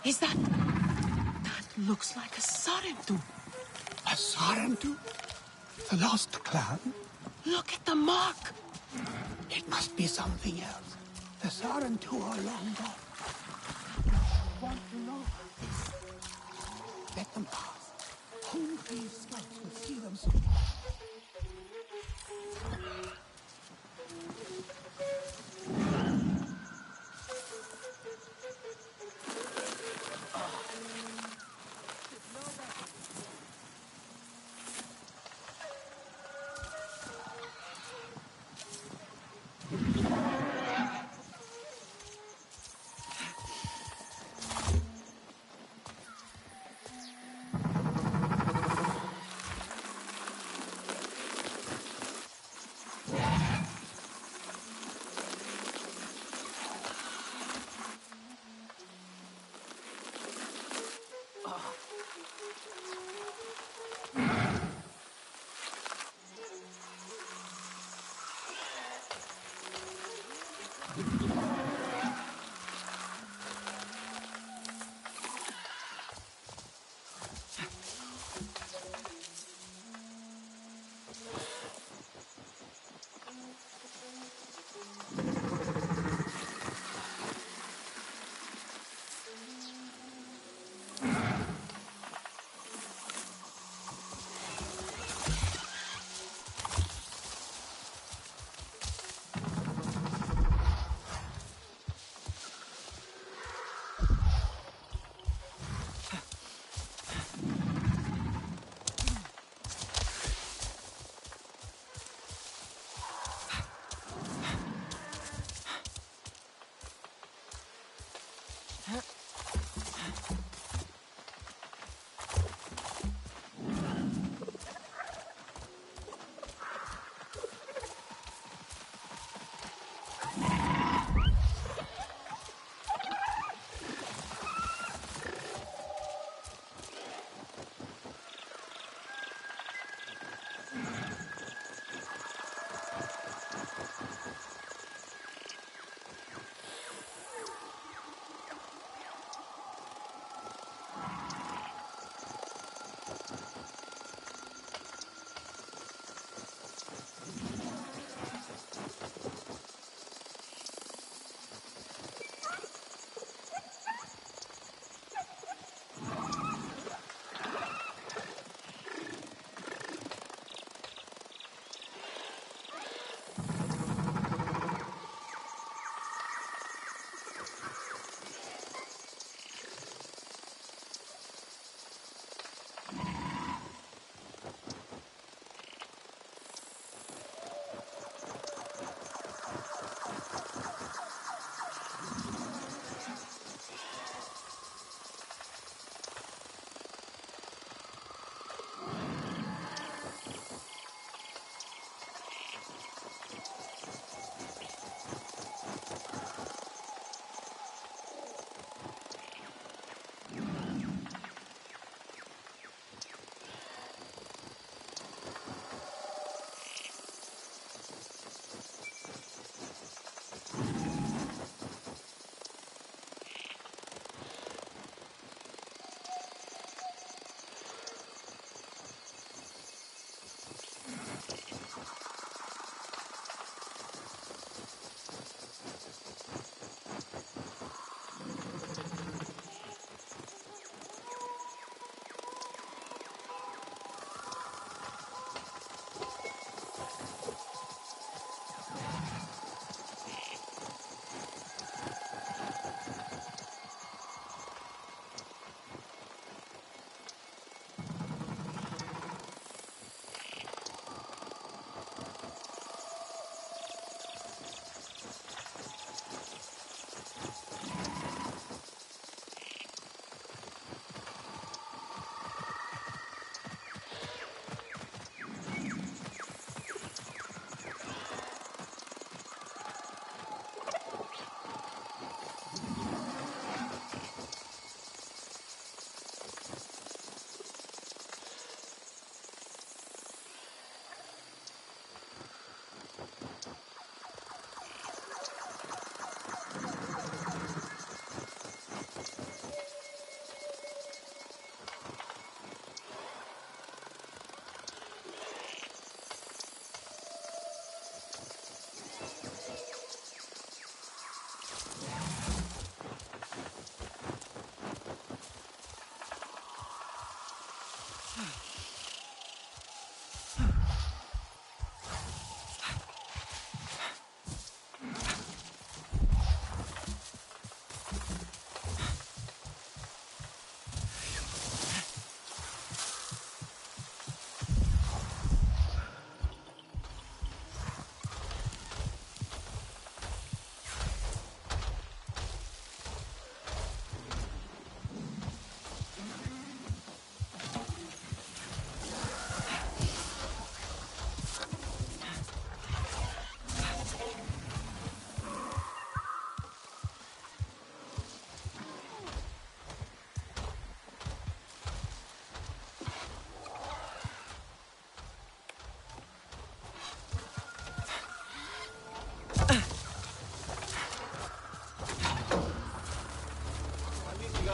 Is that... That looks like a Sarentu. A Sarentu? The lost clan? Look at the mark. It must be something else. The Sarentu are long gone. I want to know about this. Let them pass. Only scouts will see them soon.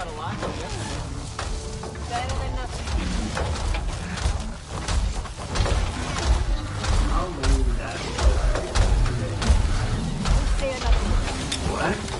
got a lot, don't you? Better than nothing. I'll move that. Say nothing. What?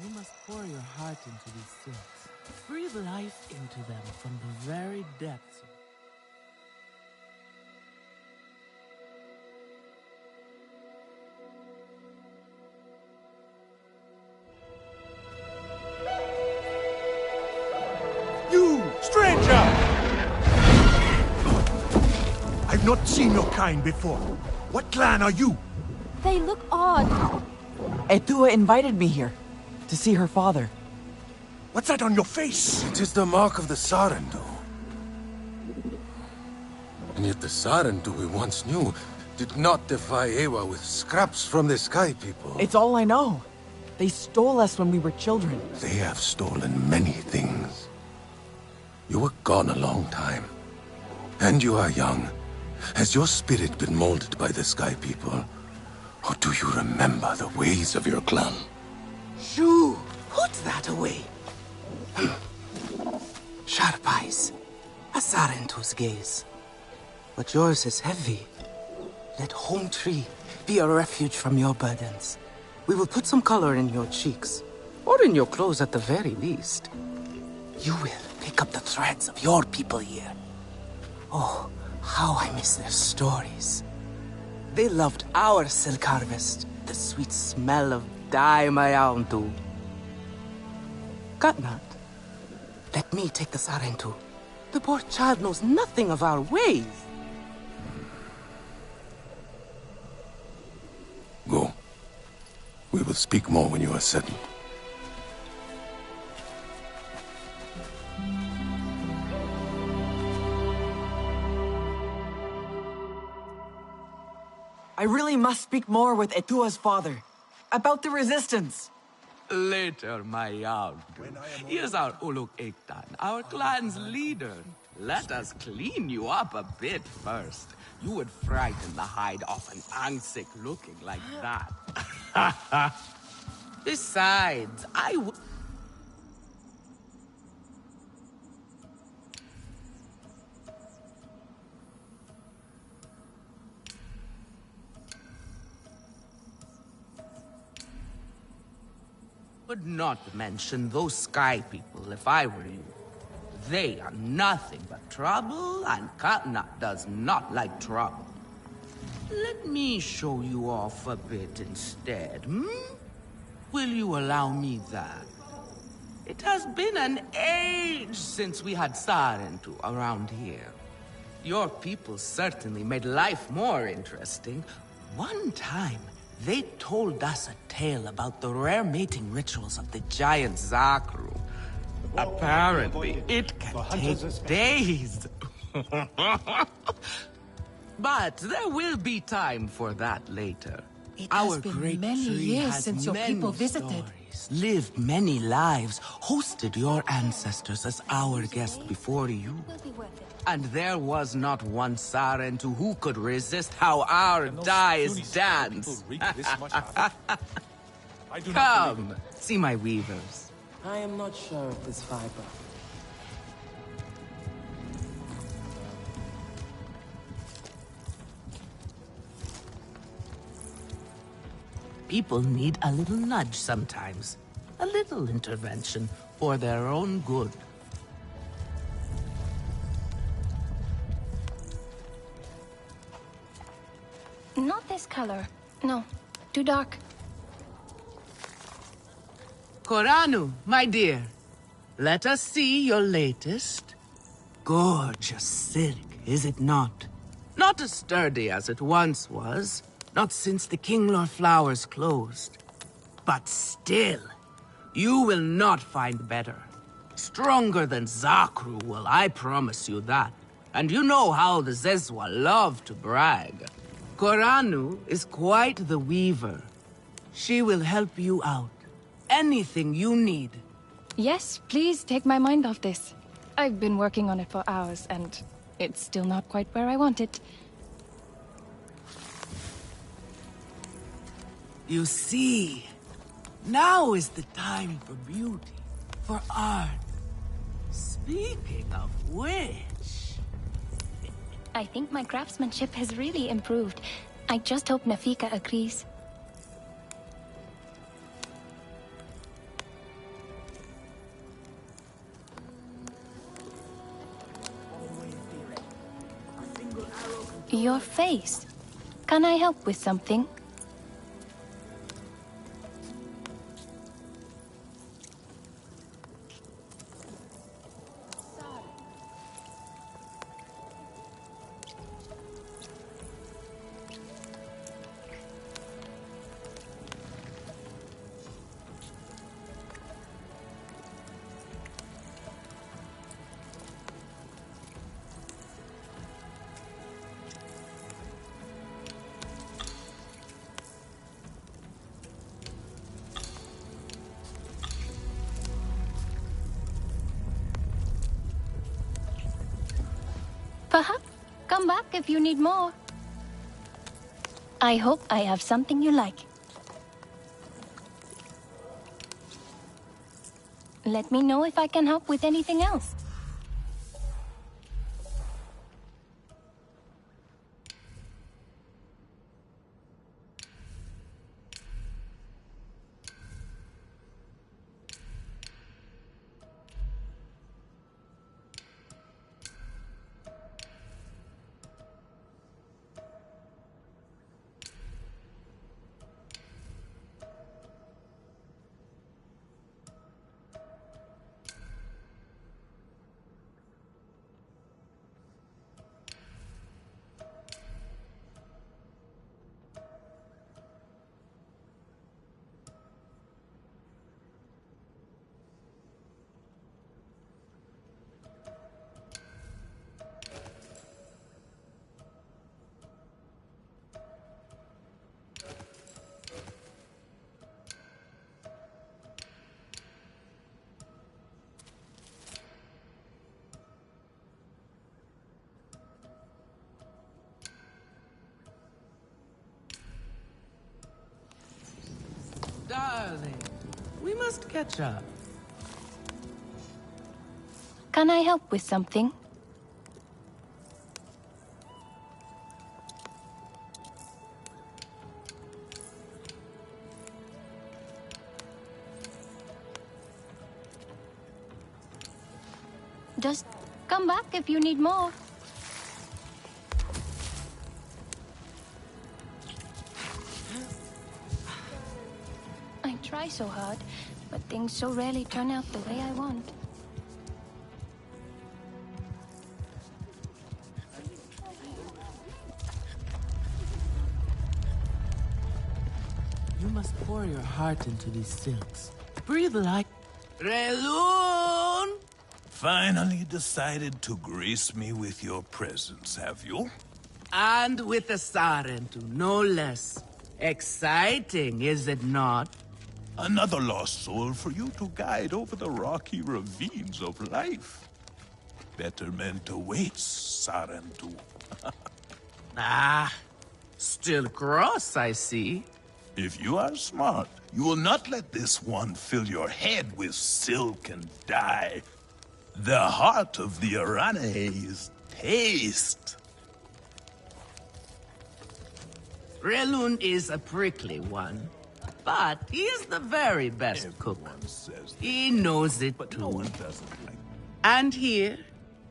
You must pour your heart into these silks. Breathe life into them from the very depths of You, stranger! I've not seen your kind before. What clan are you? They look odd. Etua invited me here to see her father. What's that on your face? It is the mark of the Sarentu. And yet the Sarentu we once knew did not defy Ewa with scraps from the Sky People. It's all I know. They stole us when we were children. They have stolen many things. You were gone a long time. And you are young. Has your spirit been molded by the Sky People? Or do you remember the ways of your clan? Shoo! Put that away. Sharp eyes. A Sarentu's gaze. But yours is heavy. Let Home Tree be a refuge from your burdens. We will put some color in your cheeks. Or in your clothes at the very least. You will pick up the threads of your people here. Oh, how I miss their stories. They loved our silk harvest, the sweet smell of dye Mayauntu. Katnat, let me take the Sarentu. The poor child knows nothing of our ways. Go. We will speak more when you are settled. I really must speak more with Etua's father. About the resistance. Later, Mayauntu. He is our Uluk Ektan, our clan's leader. Let us clean you up a bit first. You would frighten the hide off an Angsik looking like that. Besides, would not mention those Sky People if I were you. They are nothing but trouble, and Katnat does not like trouble. Let me show you off a bit instead, hmm? Will you allow me that? It has been an age since we had Sarentu around here. Your people certainly made life more interesting. One time, they told us a tale about the rare mating rituals of the giant Zakru. Apparently, it can take days. But there will be time for that later. It has been many years since your people visited. Lived many lives, hosted your ancestors as our guest before you. And there was not one Sarentu who could resist how our dyes dance. Come, see my weavers. I am not sure of this fiber. People need a little nudge sometimes. A little intervention for their own good. Not this color. No, too dark. Koranu, my dear, let us see your latest. Gorgeous silk, is it not? Not as sturdy as it once was, not since the Kinglor flowers closed. But still, you will not find better. Stronger than Zakru will, I promise you that. And you know how the Zezwa love to brag. Koranu is quite the weaver. She will help you out. Anything you need. Yes, please take my mind off this. I've been working on it for hours, and it's still not quite where I want it. You see, now is the time for beauty, for art. Speaking of which... I think my craftsmanship has really improved. I just hope Nafika agrees. Your face. Can I help with something? Perhaps come back if you need more. I hope I have something you like. Let me know if I can help with anything else. Darling, we must catch up. Can I help with something? Just come back if you need more. I try so hard, but things so rarely turn out the way I want. You must pour your heart into these silks. Breathe like... Relun! Finally decided to grace me with your presence, have you? And with a Sarentu, no less. Exciting, is it not? Another lost soul for you to guide over the rocky ravines of life. Betterment awaits, Sarentu. Ah, still cross, I see. If you are smart, you will not let this one fill your head with silk and dye. The heart of the Arane is taste. Relun is a prickly one, but he is the very best cook. Everyone says that, He knows it but too. no one doesn't like. And here,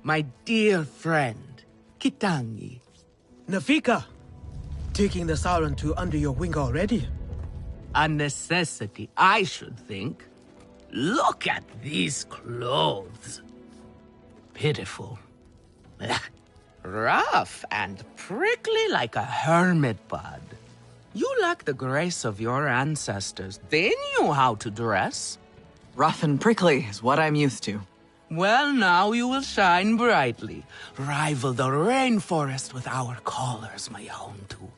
my dear friend, Kitangi. Nafika, taking the Sarentu under your wing already. A necessity, I should think. Look at these clothes. Pitiful. Rough and prickly like a hermit bud. You lack the grace of your ancestors. They knew how to dress. Rough and prickly is what I'm used to. Well, now you will shine brightly. Rival the rainforest with our collars, my Houndu.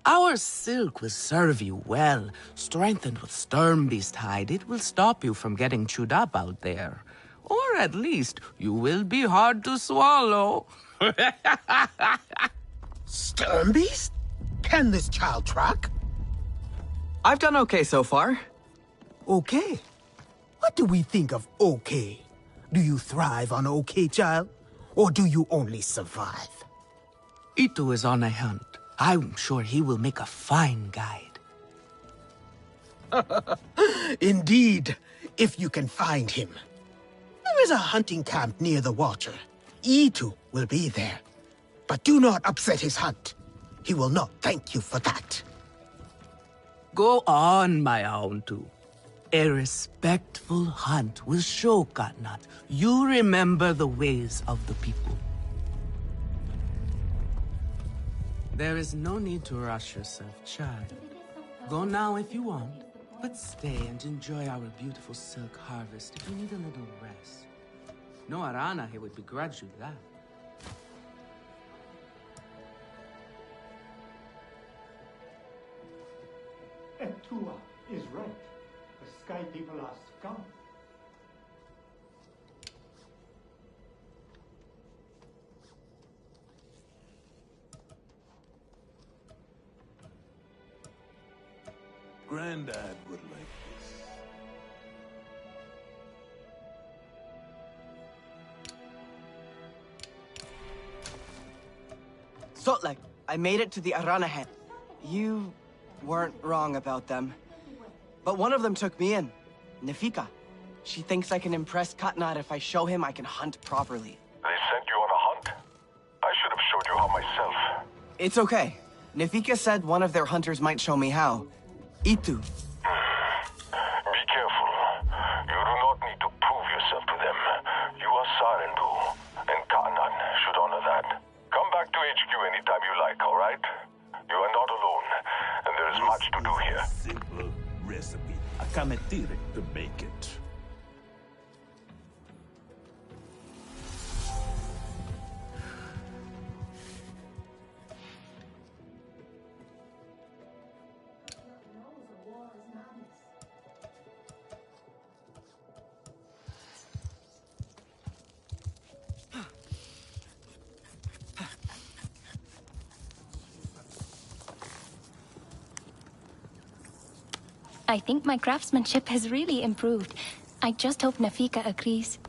Our silk will serve you well. Strengthened with Sturmbeast hide, it will stop you from getting chewed up out there. Or at least, you will be hard to swallow. Sturmbeast? Can this child track? I've done okay so far. Okay. What do we think of okay? Do you thrive on okay, child? Or do you only survive? Itu is on a hunt. I'm sure he will make a fine guide. Indeed, if you can find him. There is a hunting camp near the Watcher. Itu will be there. But do not upset his hunt. He will not thank you for that. Go on, my Houndtooth. A respectful hunt will show Katnat you remember the ways of the people. There is no need to rush yourself, child. Go now if you want, but stay and enjoy our beautiful silk harvest if you need a little rest. No Arana here would begrudge you that. Etua is right. The Sky People are scum. Grandad would like this. Sotlek, I made it to the Aranahen. You weren't wrong about them. But one of them took me in. Nefika. She thinks I can impress Katnat if I show him I can hunt properly. They sent you on a hunt? I should have showed you how myself. It's okay. Nefika said one of their hunters might show me how. Itu. Be careful. You do not need to prove yourself to them. You are Sarentu, and Katnat should honor that. Come back to HQ anytime you like, all right? You are not alone, and there is much to do here. Simple recipe. A kametire to make it. I think my craftsmanship has really improved. I just hope Nefika agrees.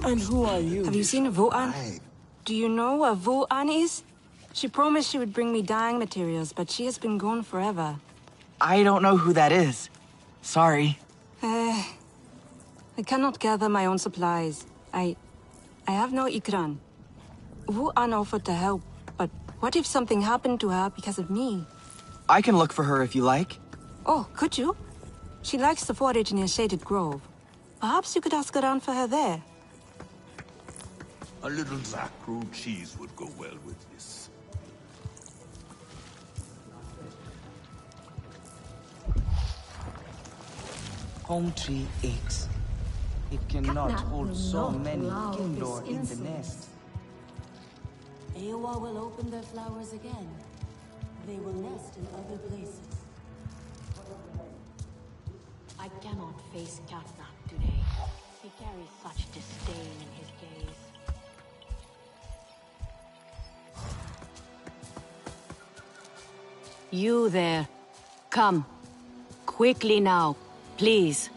And who are you? Have you seen Vuan? Do you know what Vuan is? She promised she would bring me dyeing materials, but she has been gone forever. I don't know who that is. Sorry. I cannot gather my own supplies. I have no ikran. Vuan offered to help, but what if something happened to her because of me? I can look for her if you like. Oh, could you? She likes to forage near Shaded Grove. Perhaps you could ask around for her there. A little Zakru cheese would go well with this. Home tree aches. It cannot hold so many Kindor in the nest. Eowa will open their flowers again. They will nest in other places. I cannot face Katnat today. He carries such disdain in his gaze. You there. Come. Quickly now, please.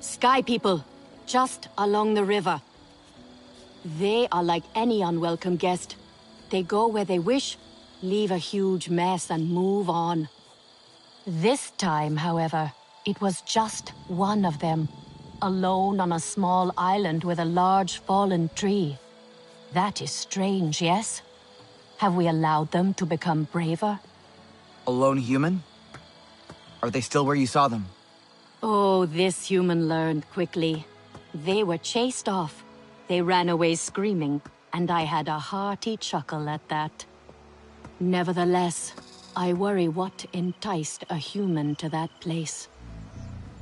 Sky people, just along the river. They are like any unwelcome guest. They go where they wish, leave a huge mess and move on. This time, however, it was just one of them, alone on a small island with a large fallen tree. That is strange, yes? Have we allowed them to become braver? A lone human? Are they still where you saw them? Oh, this human learned quickly. They were chased off. They ran away screaming, and I had a hearty chuckle at that. Nevertheless, I worry what enticed a human to that place.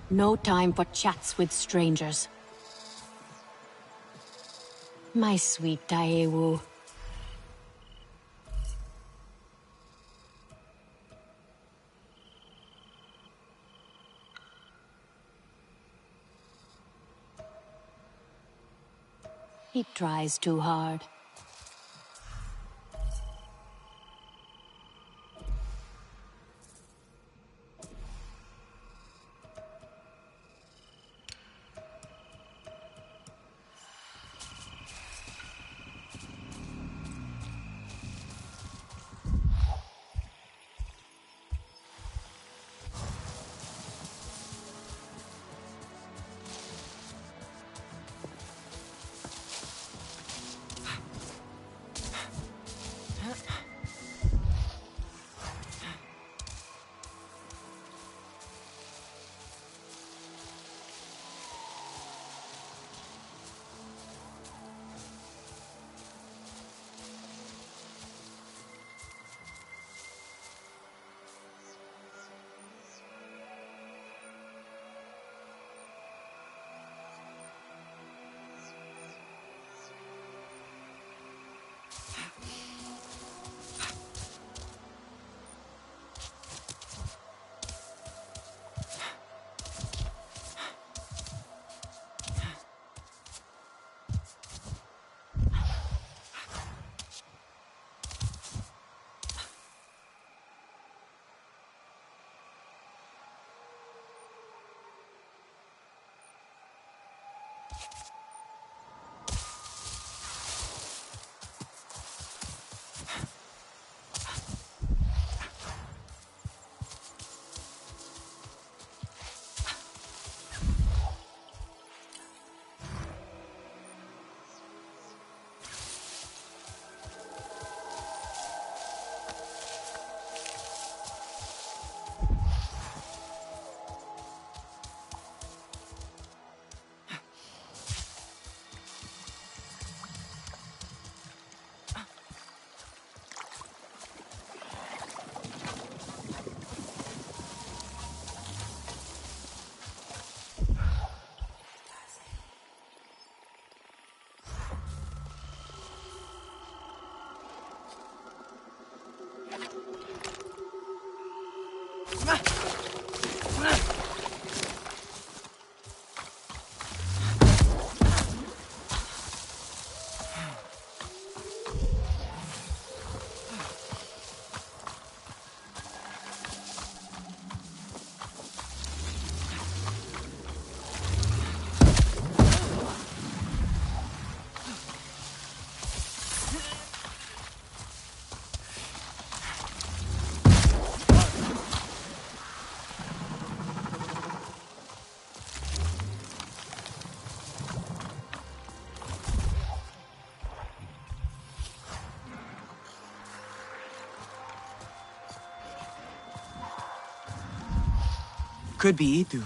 No time for chats with strangers. My sweet Daewu. He tries too hard. Could be Itu.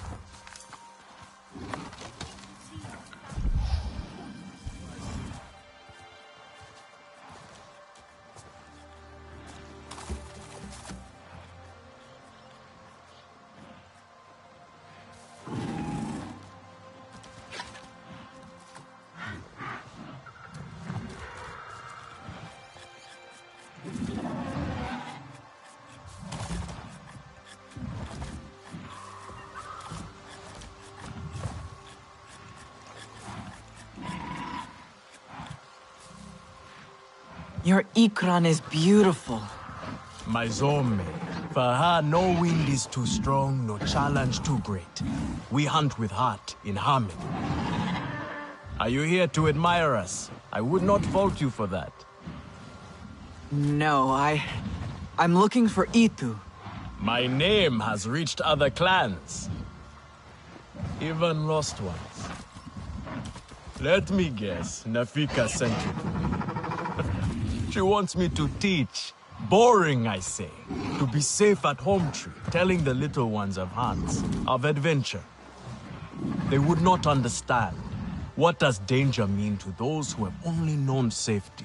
Your Ikran is beautiful. My Zome. For her, no wind is too strong, no challenge too great. We hunt with heart, in harmony. Are you here to admire us? I would not fault you for that. No, I'm looking for Itu. My name has reached other clans. Even lost ones. Let me guess, Nafika sent you. She wants me to teach. Boring, I say. To be safe at Home Tree, telling the little ones of hunts, of adventure. They would not understand. What does danger mean to those who have only known safety?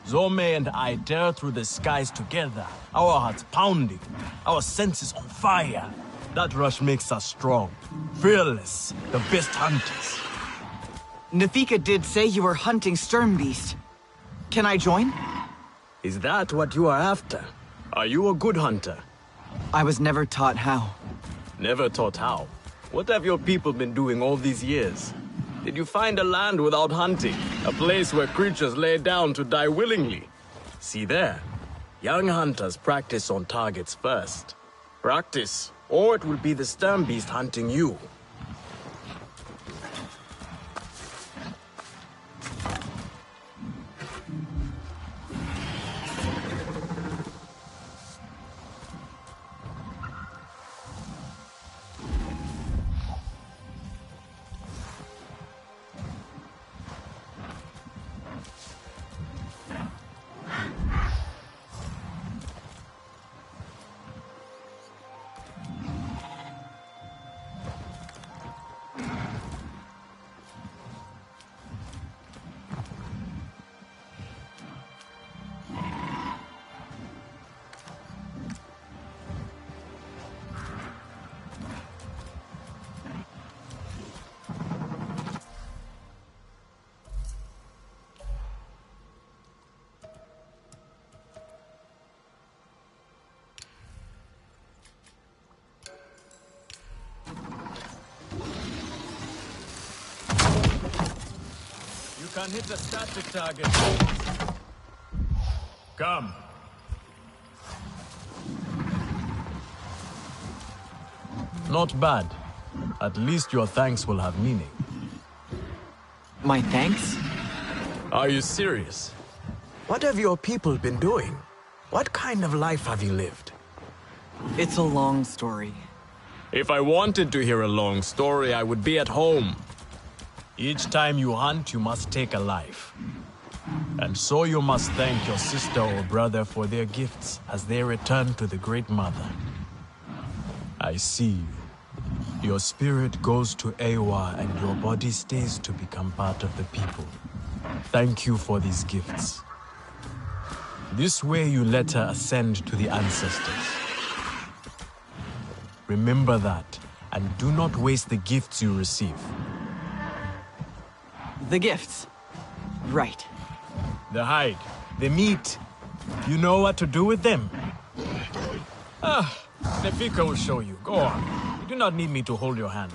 Zome and I tear through the skies together, our hearts pounding, our senses on fire. That rush makes us strong, fearless, the best hunters. Nafika did say you were hunting Sternbeast. Can I join? Is that what you are after? Are you a good hunter? I was never taught how. Never taught how? What have your people been doing all these years? Did you find a land without hunting? A place where creatures lay down to die willingly? See there. Young hunters practice on targets first. Practice, or it will be the Sternbeast hunting you. You can hit a static target. Come. Not bad. At least your thanks will have meaning. My thanks? Are you serious? What have your people been doing? What kind of life have you lived? It's a long story. If I wanted to hear a long story, I would be at home. Each time you hunt, you must take a life. And so you must thank your sister or brother for their gifts as they return to the Great Mother. I see you. Your spirit goes to Eywa and your body stays to become part of the people. Thank you for these gifts. This way you let her ascend to the ancestors. Remember that, and do not waste the gifts you receive. The gifts. Right. The hide, the meat. You know what to do with them? Nefika will show you. Go on. You do not need me to hold your hand.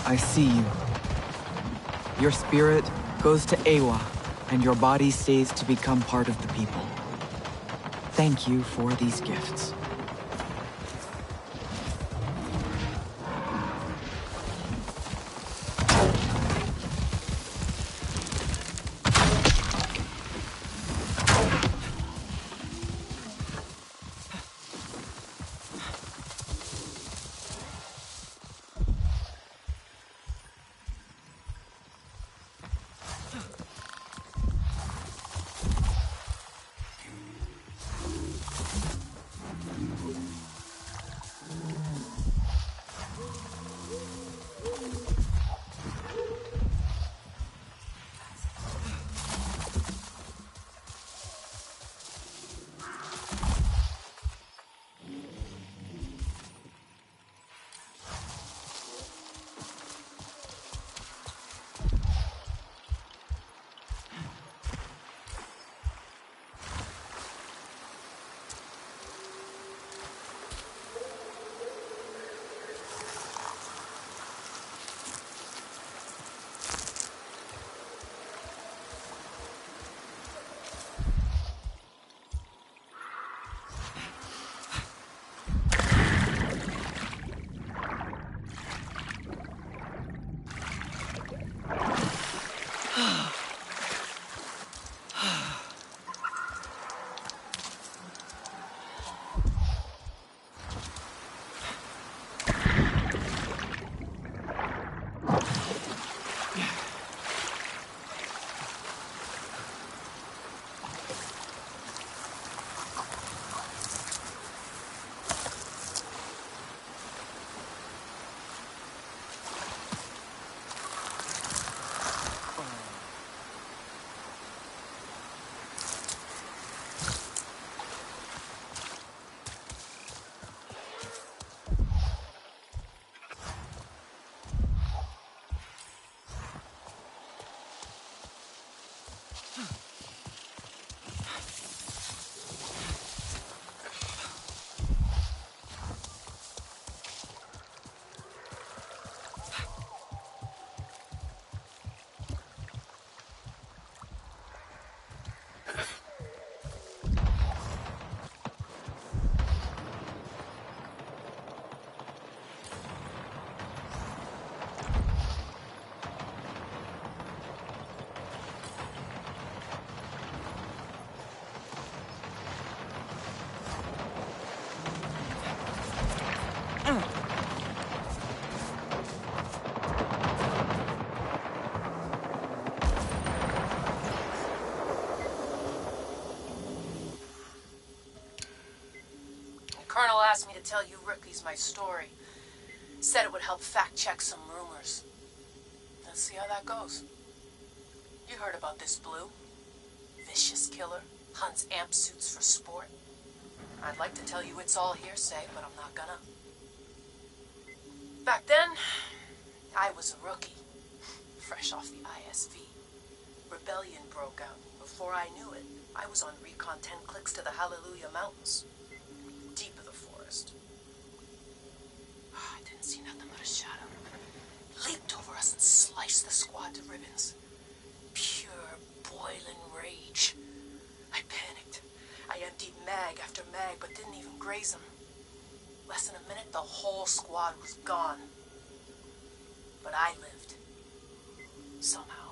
I see you. Your spirit goes to Eywa, and your body stays to become part of the people. Thank you for these gifts. Colonel asked me to tell you rookies my story. Said it would help fact-check some rumors. Let's see how that goes. You heard about this Blue? Vicious killer, hunts amp suits for sport. I'd like to tell you it's all hearsay, but I'm not gonna. Back then, I was a rookie, fresh off the ISV. Rebellion broke out. Before I knew it, I was on recon 10 clicks to the Hallelujah Mountains. Deep of the forest. I didn't see nothing but a shadow. Leaped over us and sliced the squad to ribbons. Pure, boiling rage. I panicked. I emptied mag after mag, but didn't even graze them. Less than a minute, the whole squad was gone. But I lived. Somehow.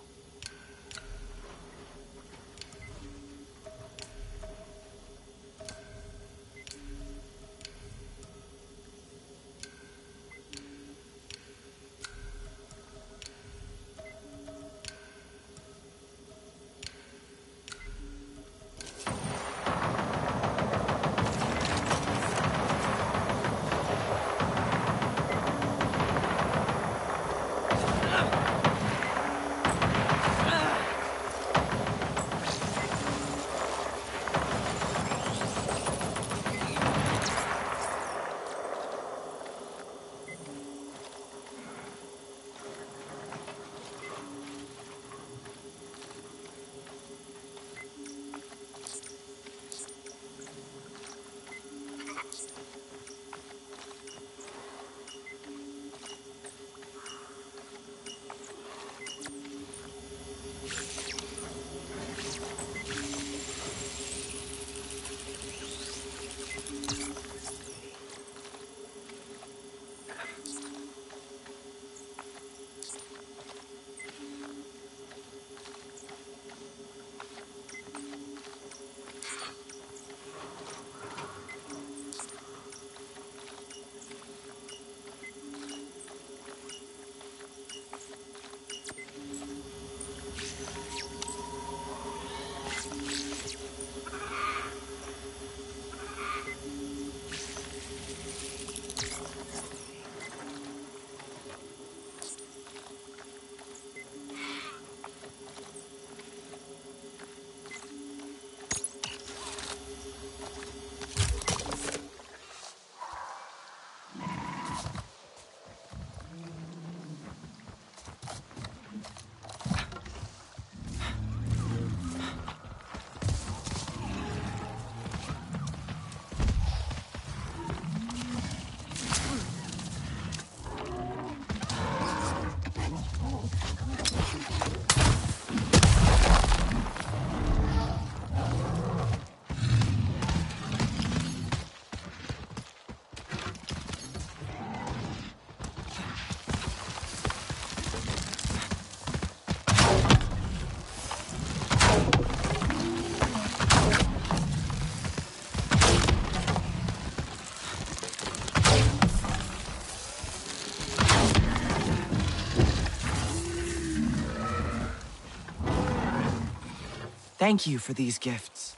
Thank you for these gifts.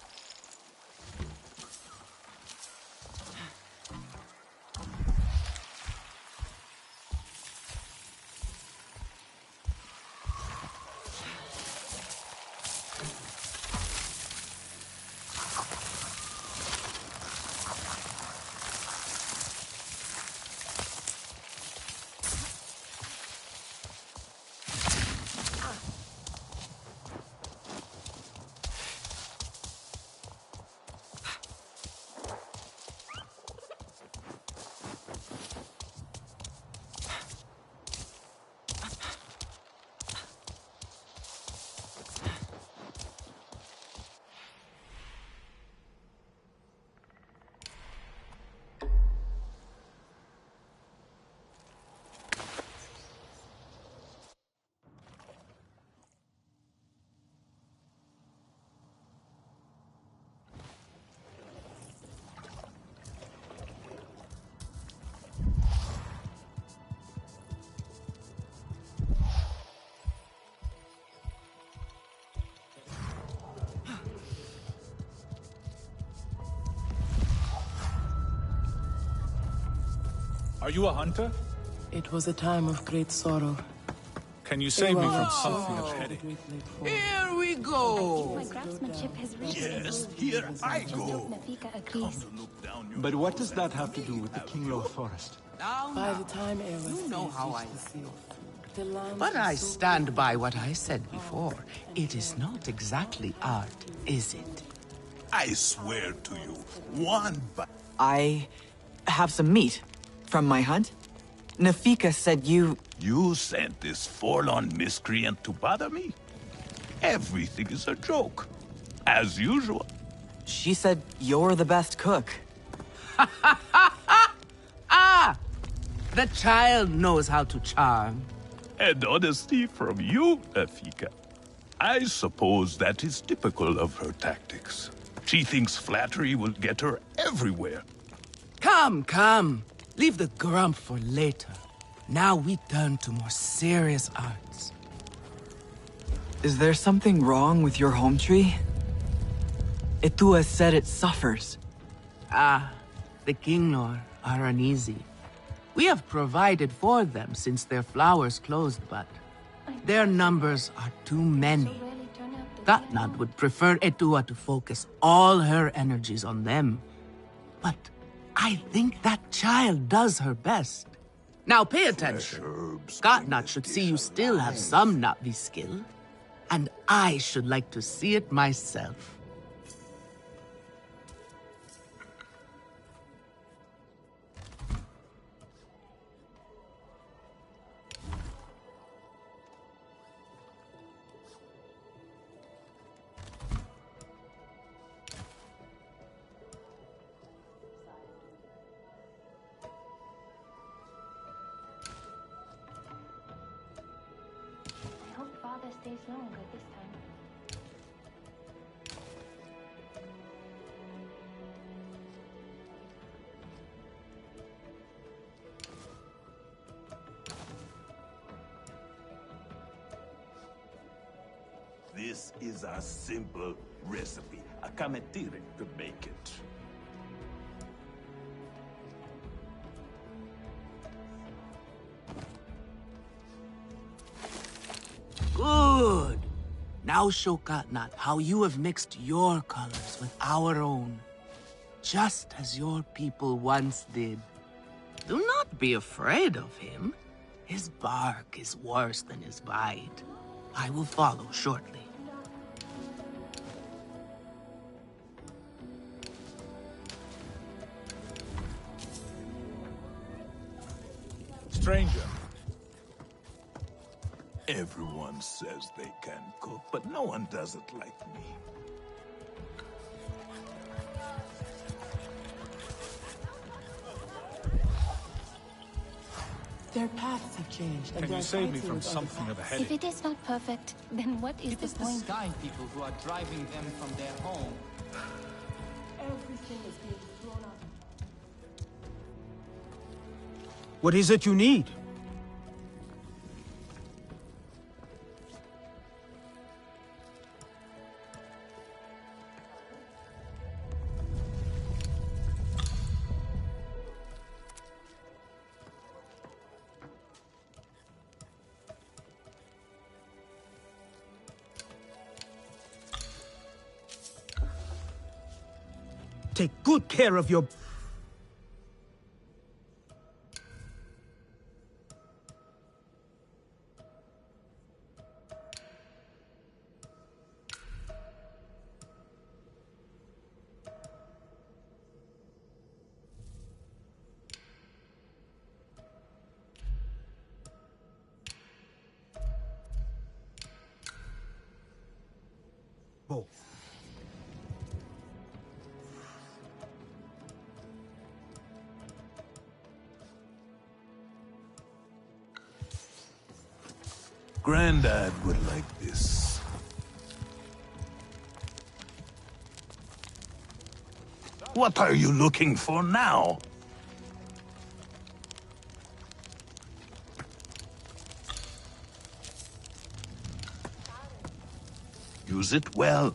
Are you a hunter? It was a time of great sorrow. Can you save me from something of headache? Here we go! My craftsmanship has reached Yes, here I go. But what does that have to do with the Kinglow Forest? By the time Eowyn You know how I reaches the feel. sea, the land But is I so stand by what I said before. It is not exactly art, is it? I swear to you, one by... I have some meat from my hunt. Nafika said you... You sent this forlorn miscreant to bother me? Everything is a joke. As usual. She said you're the best cook. Ah! The child knows how to charm. And honesty from you, Nafika. I suppose that is typical of her tactics. She thinks flattery will get her everywhere. Come. Leave the grump for later. Now we turn to more serious arts. Is there something wrong with your home tree? Itua said it suffers. The Kinglor are uneasy. We have provided for them since their flowers closed, but their numbers are too many. Katnat would prefer Etua to focus all her energies on them. But I think that child does her best. Now pay attention. Katnat should see you still have some Na'vi skill. And I should like to see it myself. I hope Father stays longer this time. This is a simple recipe. A Kametire could make it. Good. Now show Katnat how you have mixed your colors with our own. Just as your people once did. Do not be afraid of him. His bark is worse than his bite. I will follow shortly. Stranger. Everyone says they can cook, but no one does it like me. Their paths have changed. Can you save me from something of a If headache? it is not perfect, then what is It the is the point? Sky people who are driving them from their home. Everything is being thrown out. What is it you need? Take good care of your... Both. Grandad would like this. What are you looking for now? Use it well.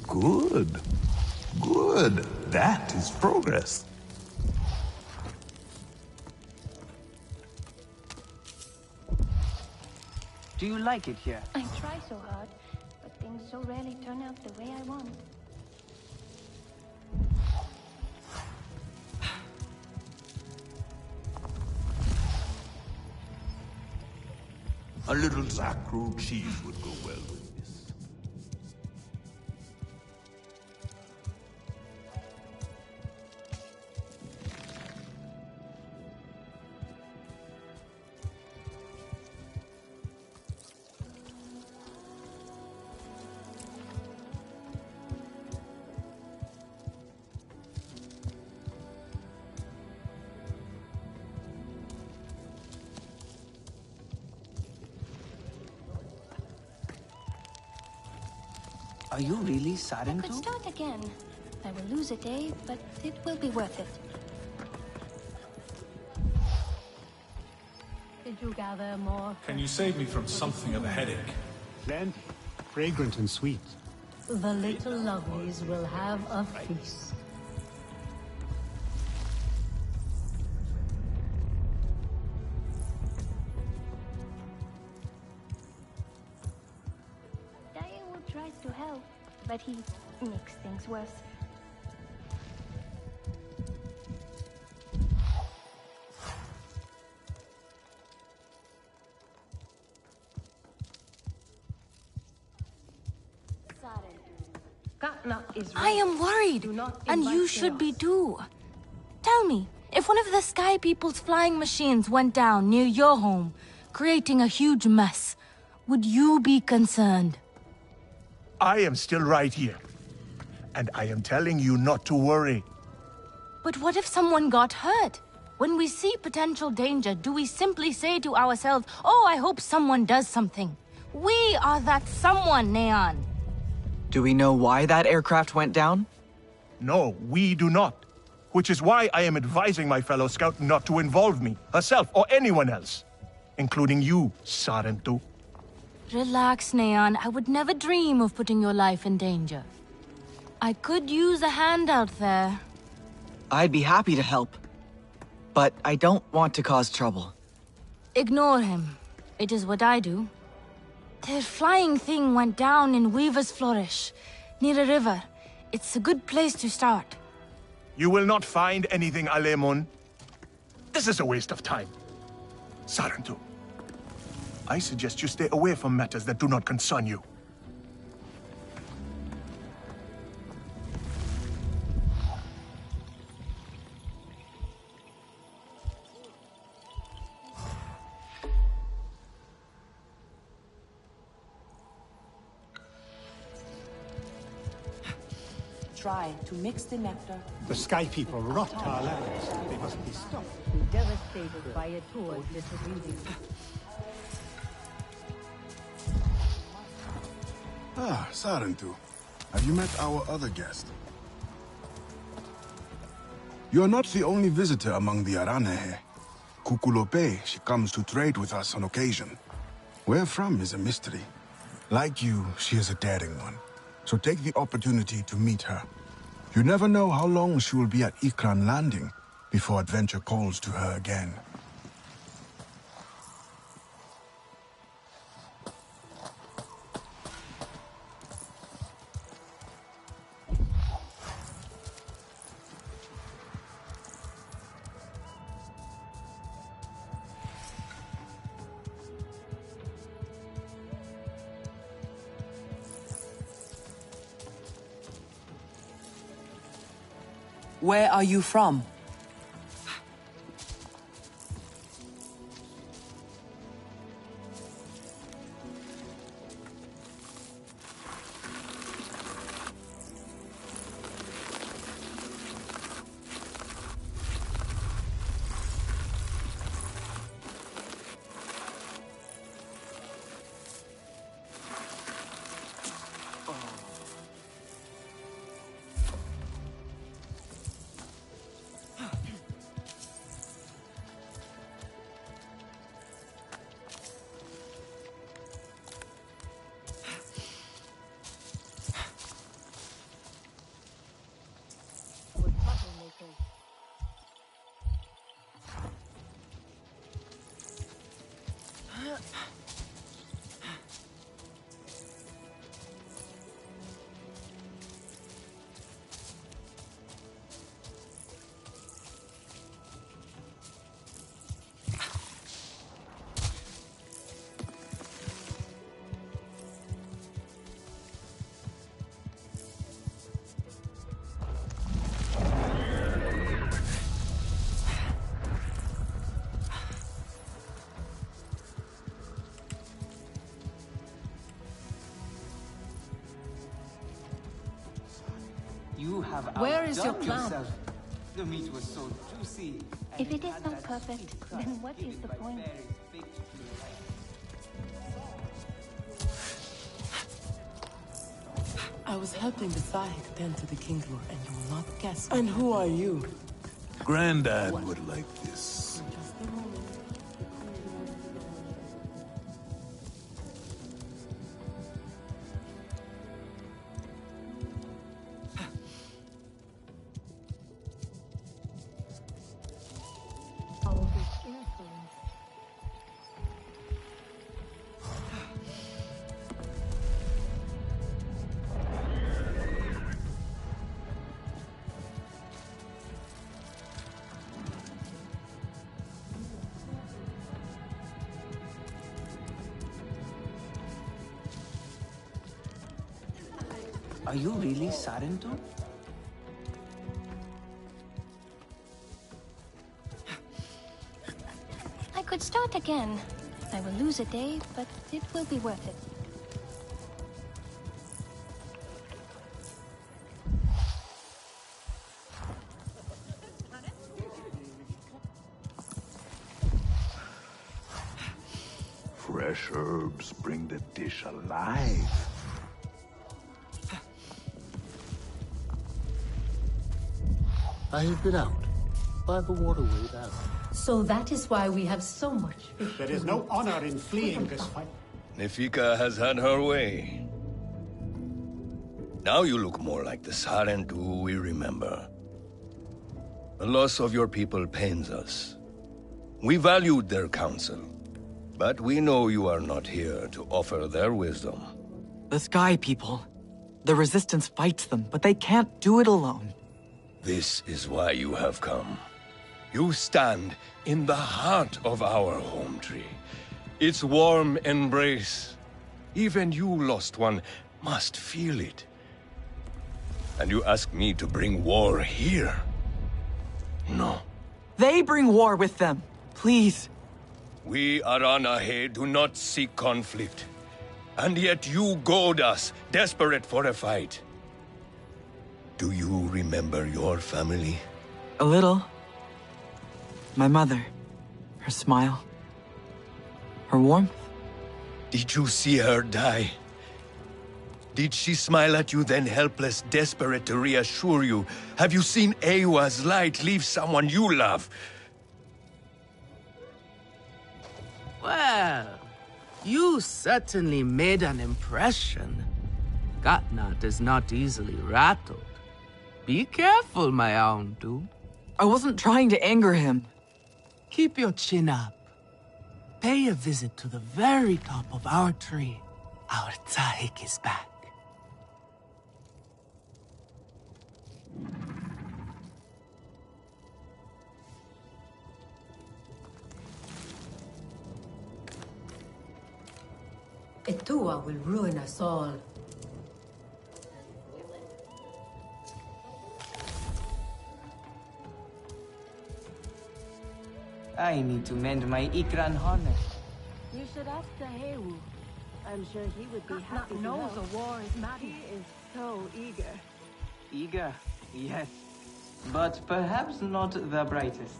Good. Good. That is progress. Do you like it here? I try so hard, but things so rarely turn out the way I want. A little Zakru cheese would go well with this. Are you really I Sarentu? could start again. I will lose a day, but it will be worth it. Did you gather more? Can you save me from something of a headache? Plenty. Fragrant and sweet. The little lovelies will have a feast. Daewoo tries to help, but he makes things worse. I am worried, and you should be too. Tell me, if one of the Sky People's flying machines went down near your home, creating a huge mess, would you be concerned? I am still right here. And I am telling you not to worry. But what if someone got hurt? When we see potential danger, do we simply say to ourselves, oh, I hope someone does something? We are that someone, Neon. Do we know why that aircraft went down? No, we do not. Which is why I am advising my fellow scout not to involve me, herself, or anyone else. Including you, Sarentu. Relax, Neon. I would never dream of putting your life in danger. I could use a hand out there. I'd be happy to help. But I don't want to cause trouble. Ignore him. It is what I do. Their flying thing went down in Weaver's Flourish, near a river. It's a good place to start. You will not find anything, Alemon. This is a waste of time. Sarentu, I suggest you stay away from matters that do not concern you. Try to mix the nectar. The Sky People rot our lands. They must be stopped. Devastated by a tour's disobedience. Ah, Sarentu. Have you met our other guest? You're not the only visitor among the Aranehe. Kukulope, she comes to trade with us on occasion. Where from is a mystery. Like you, she is a daring one. So take the opportunity to meet her. You never know how long she will be at Ikran Landing before adventure calls to her again. Where are you from? You have Where is your outdone clan? yourself. The meat was so juicy. If it is not perfect, then what is the point? I was helping the Thahid tend to the Kinglor, and you will not guess. And who are you? Grandad would like this. Are you really Sarentu? I could start again. I will lose a day, but it will be worth it. Fresh herbs bring the dish alive. I have been out by the waterway down. So that is why we have so much fish. There is no honor in fleeing this fight. Nefika has had her way. Now you look more like the Sarentu we remember. The loss of your people pains us. We valued their counsel, but we know you are not here to offer their wisdom. The Sky People. The Resistance fights them, but they can't do it alone. This is why you have come. You stand in the heart of our home tree. Its warm embrace. Even you, lost one, must feel it. And you ask me to bring war here? No. They bring war with them. Please. We Aranahe do not seek conflict. And yet you goad us, desperate for a fight. Do you remember your family? A little. My mother. Her smile. Her warmth. Did you see her die? Did she smile at you then, helpless, desperate to reassure you? Have you seen Eywa's light leave someone you love? Well, you certainly made an impression. Katnat is not easily rattled. Be careful, my Aundu. I wasn't trying to anger him. Keep your chin up. Pay a visit to the very top of our tree. Our Tsahik is back. Etua will ruin us all. I need to mend my Ikran harness. You should ask Tahewu. I'm sure he would be happy to knows help. a war is mad. He is so eager. Eager, yes. But perhaps not the brightest.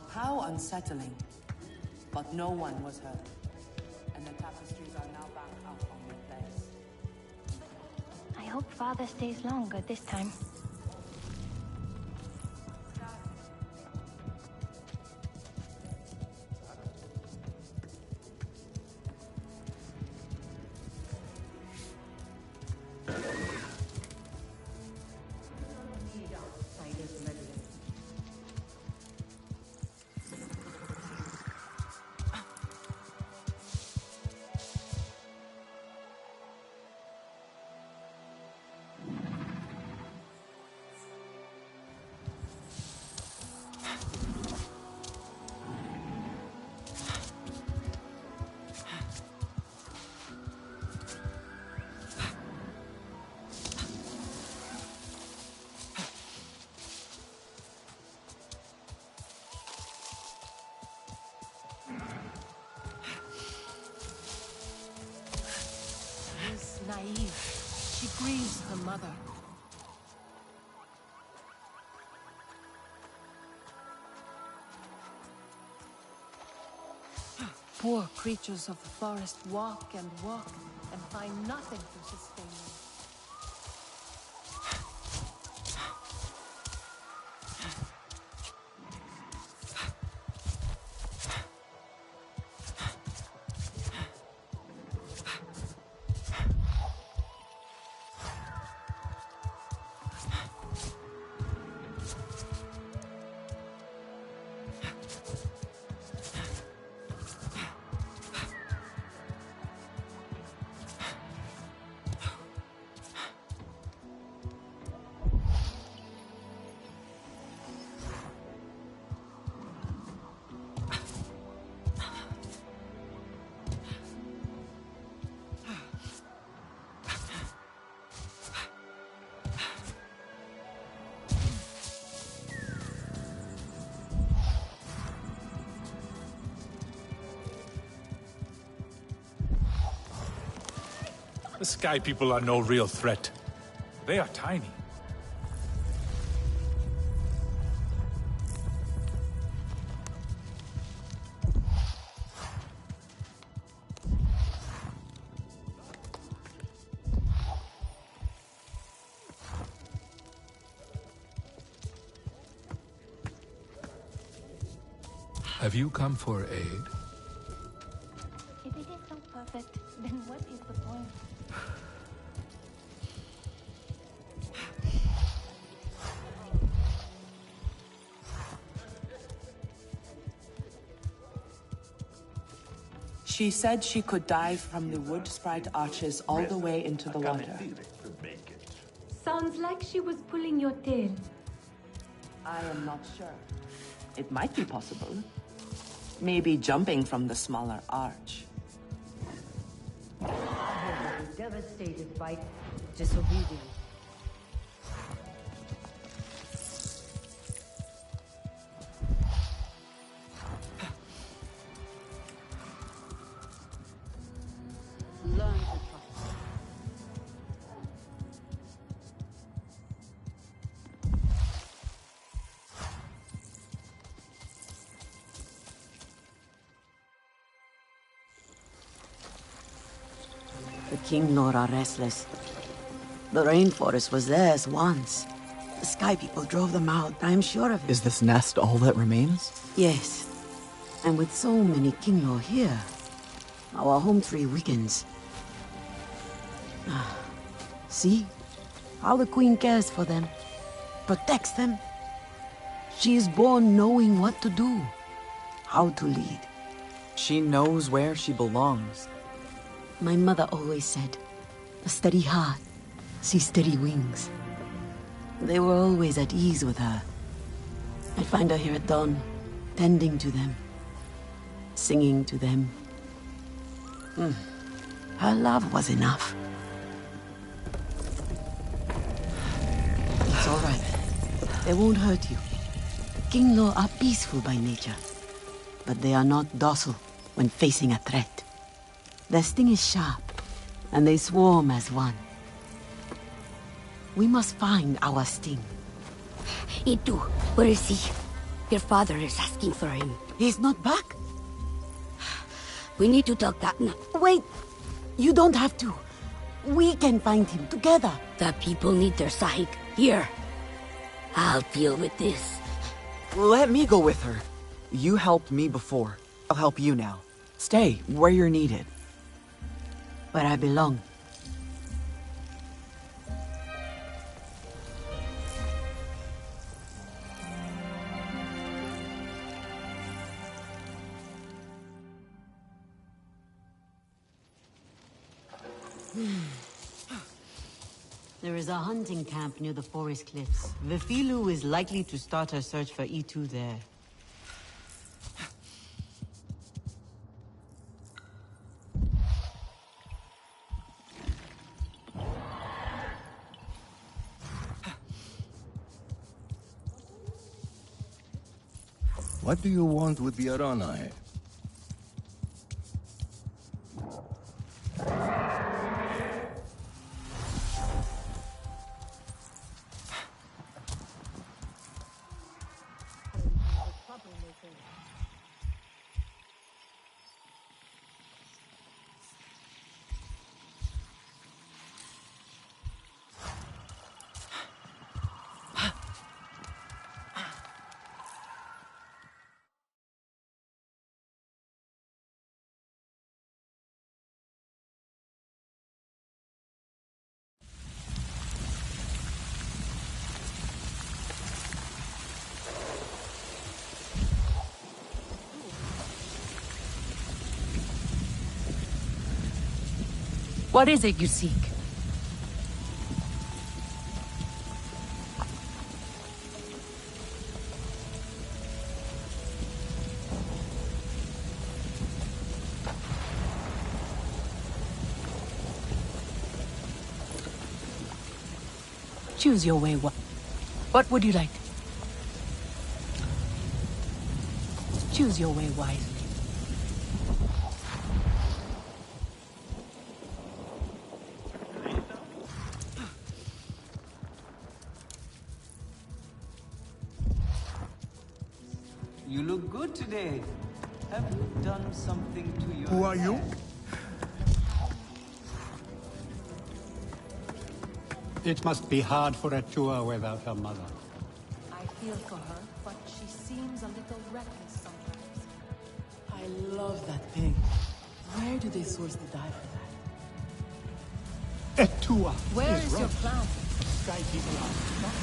How unsettling. But no one was hurt. And the tapestries are now back up on their place. I hope Father stays longer this time. Naive. She grieves her mother. Poor creatures of the forest walk and find nothing to sustain them. The Sky People are no real threat. They are tiny. Have you come for aid? If it is so perfect, then what is the point? She said she could dive from the wood sprite arches all the way into the water. Sounds like she was pulling your tail. I am not sure. It might be possible. Maybe jumping from the smaller arch. I was devastated by disobedience. Learn to trust. The King Lord are restless. The rainforest was theirs once. The Sky People drove them out, I'm sure of it. Is this nest all that remains? Yes. And with so many King Lord here, our home tree weakens. See? How the Queen cares for them. Protects them. She is born knowing what to do. How to lead. She knows where she belongs. My mother always said, a steady heart, see steady wings. They were always at ease with her. I find her here at dawn, tending to them, singing to them. Her love was enough. It's all right. They won't hurt you. King Lo are peaceful by nature, but they are not docile when facing a threat. Their sting is sharp, and they swarm as one. We must find our sting. Itu, where is he? Your father is asking for him. He's not back? We need to talk that now. Wait! You don't have to. We can find him together. The people need their sahib. Here. I'll deal with this. Let me go with her. You helped me before. I'll help you now. Stay where you're needed. Where I belong. There is a hunting camp near the forest cliffs. Vifilu is likely to start her search for E2 there. What do you want with the Aranae? What is it you seek? Choose your way. What would you like? Choose your way wisely. today? Have you done something to your Who are you? hair? It must be hard for Etua without her mother. I feel for her, but she seems a little reckless sometimes. I love that thing. Where do they source the dye for that? Etua Where is is your right. plan? Sky people are not.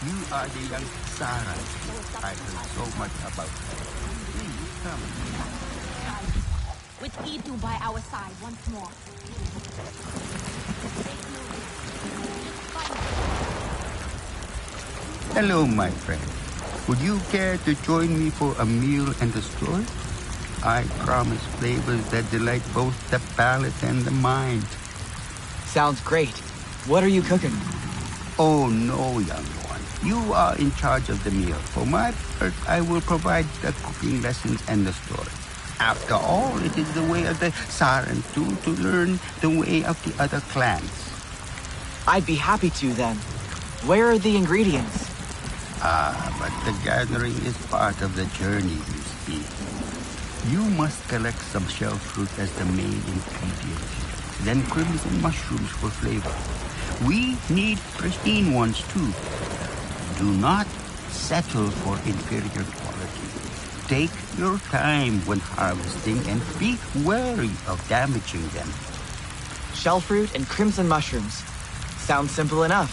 You are the young Sarah. I heard so much about her. Please come. With Itu by our side once more. Hello, my friend. Would you care to join me for a meal and a story? I promise flavors that delight both the palate and the mind. Sounds great. What are you cooking? Oh, no, young one. You are in charge of the meal. For my part, I will provide the cooking lessons and the story. After all, it is the way of the Sarentu to learn the way of the other clans. I'd be happy to, then. Where are the ingredients? But the gathering is part of the journey, you see. You must collect some shell fruit as the main ingredient, then crimson mushrooms for flavor. We need pristine ones, too. Do not settle for inferior quality. Take your time when harvesting and be wary of damaging them. Shell fruit and crimson mushrooms. Sounds simple enough.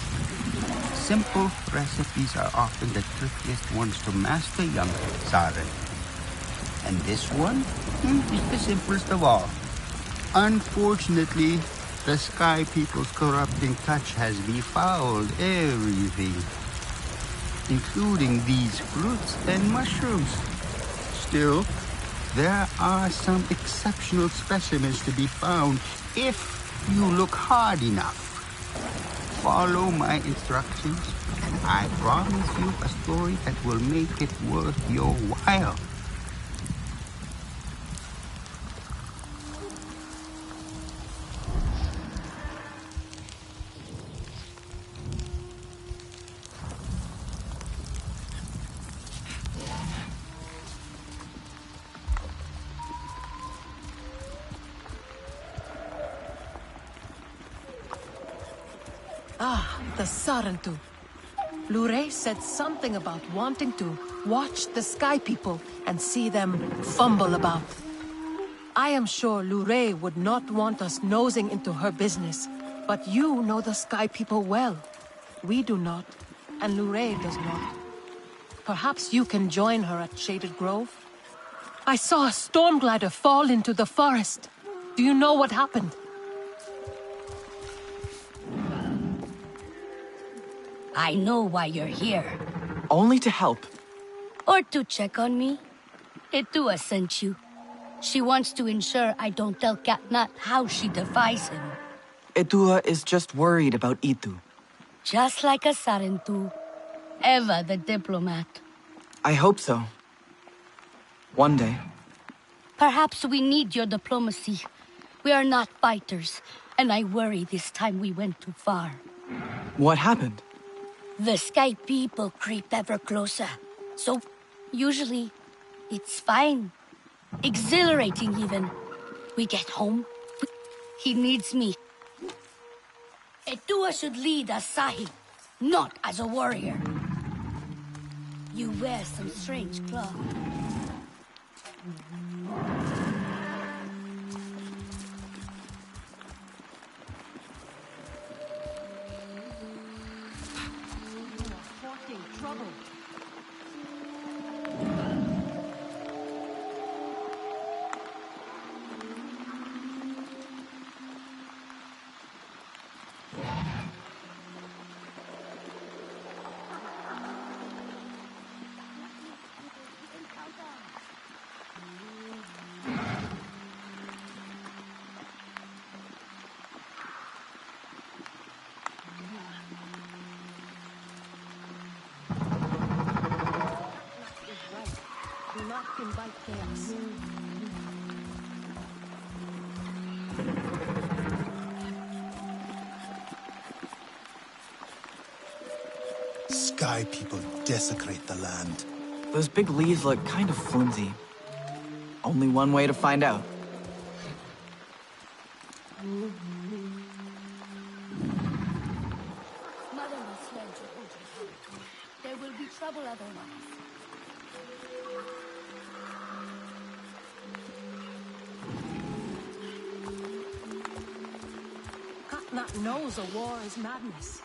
Simple recipes are often the trickiest ones to master, young Saren. And this one is the simplest of all. Unfortunately, the Sky People's corrupting touch has befouled everything, including these fruits and mushrooms. Still, there are some exceptional specimens to be found if you look hard enough. Follow my instructions, and I promise you a story that will make it worth your while. Ah, the Sarentu. Lure said something about wanting to watch the Sky People and see them fumble about. I am sure Lure would not want us nosing into her business, but you know the Sky People well. We do not, and Lure does not. Perhaps you can join her at Shaded Grove? I saw a storm glider fall into the forest. Do you know what happened? I know why you're here. Only to help. Or to check on me. Etua sent you. She wants to ensure I don't tell Katnat how she defies him. Etua is just worried about Itu. Just like a Sarentu. Eva the diplomat. I hope so. One day. Perhaps we need your diplomacy. We are not fighters, and I worry this time we went too far. What happened? The Sky People creep ever closer. So, usually, it's fine. Exhilarating, even. We get home. He needs me. Etua should lead as Sahib, not as a warrior. You wear some strange cloth. invite chaos. Sky people desecrate the land. Those big leaves look kind of flimsy. Only one way to find out. Mother must learn to hold her tongue. There will be trouble otherwise. Katnat knows a war is madness.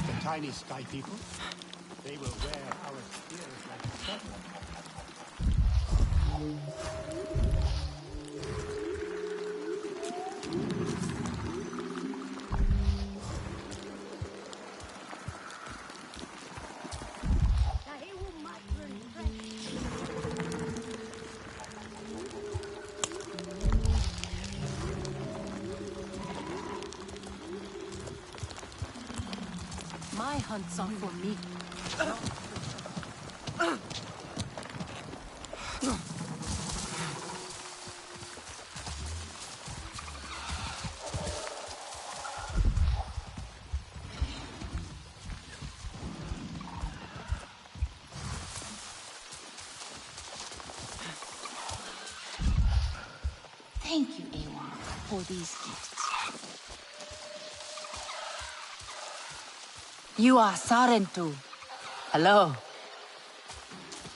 The tiny sky people, they will wear our spears like feathers. My hunts are for me. Thank you, Ewa, for these gifts. You are Sarentu. Hello.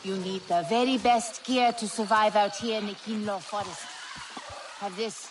You need the very best gear to survive out here in the Kinlo forest. Have this.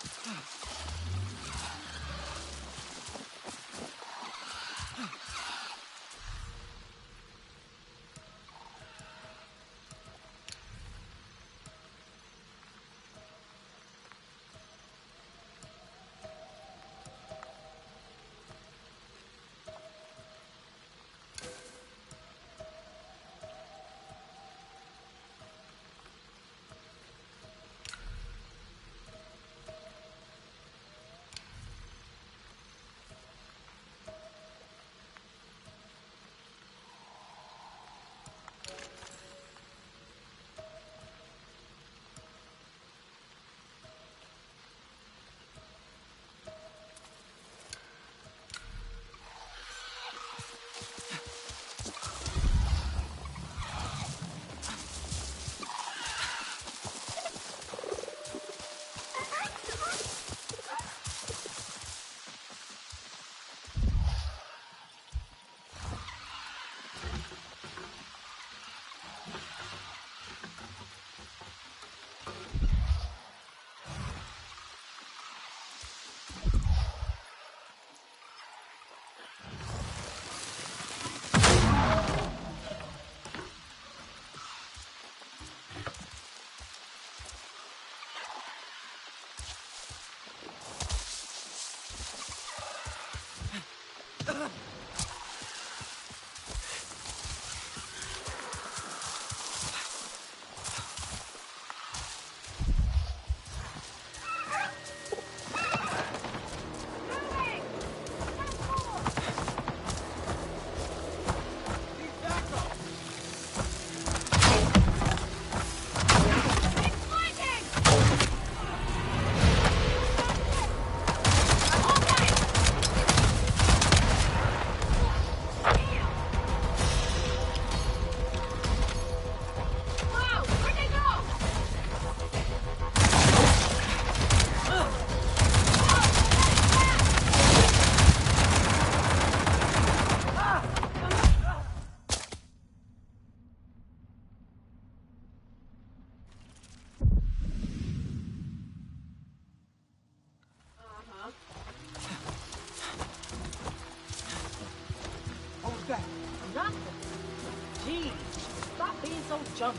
jump.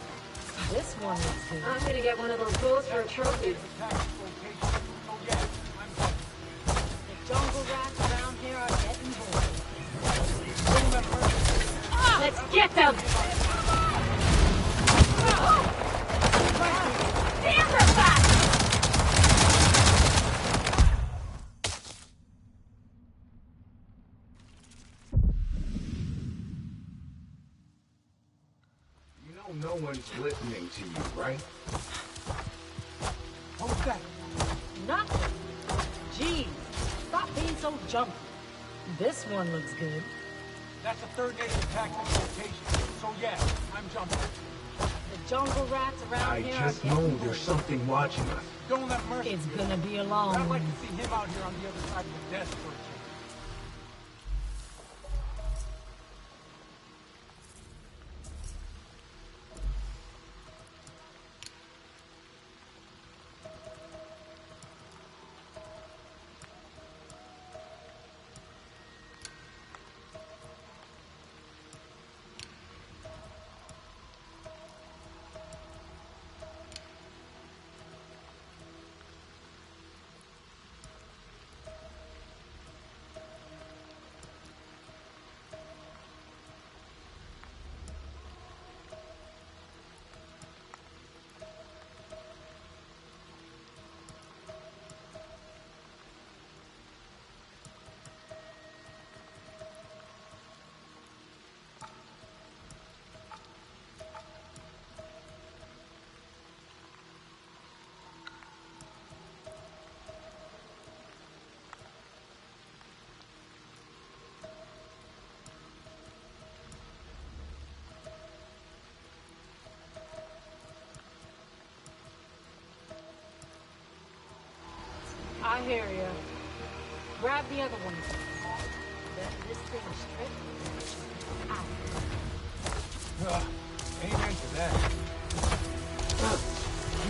This one is good. I'm gonna get one of those bows for a trophy. The jungle rats around here are getting bored. Let's get them! one's listening to you, right? What was that? Nothing. Gee, stop being so jumpy. This one looks good. That's a third native attack on the location. So yeah, I'm jumping. The jungle rats around I here just are know getting there's something watching us. Don't let Mercy. It's gonna be a long I'd like one. to see him out here on the other side of the desk for a change. I hear ya. Grab the other one. Let this thing strip. Amen to that.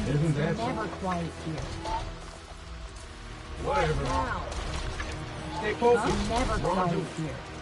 Isn't that Never quiet here. Whatever. Now. Stay focused. I'm never We're on quiet duty. here.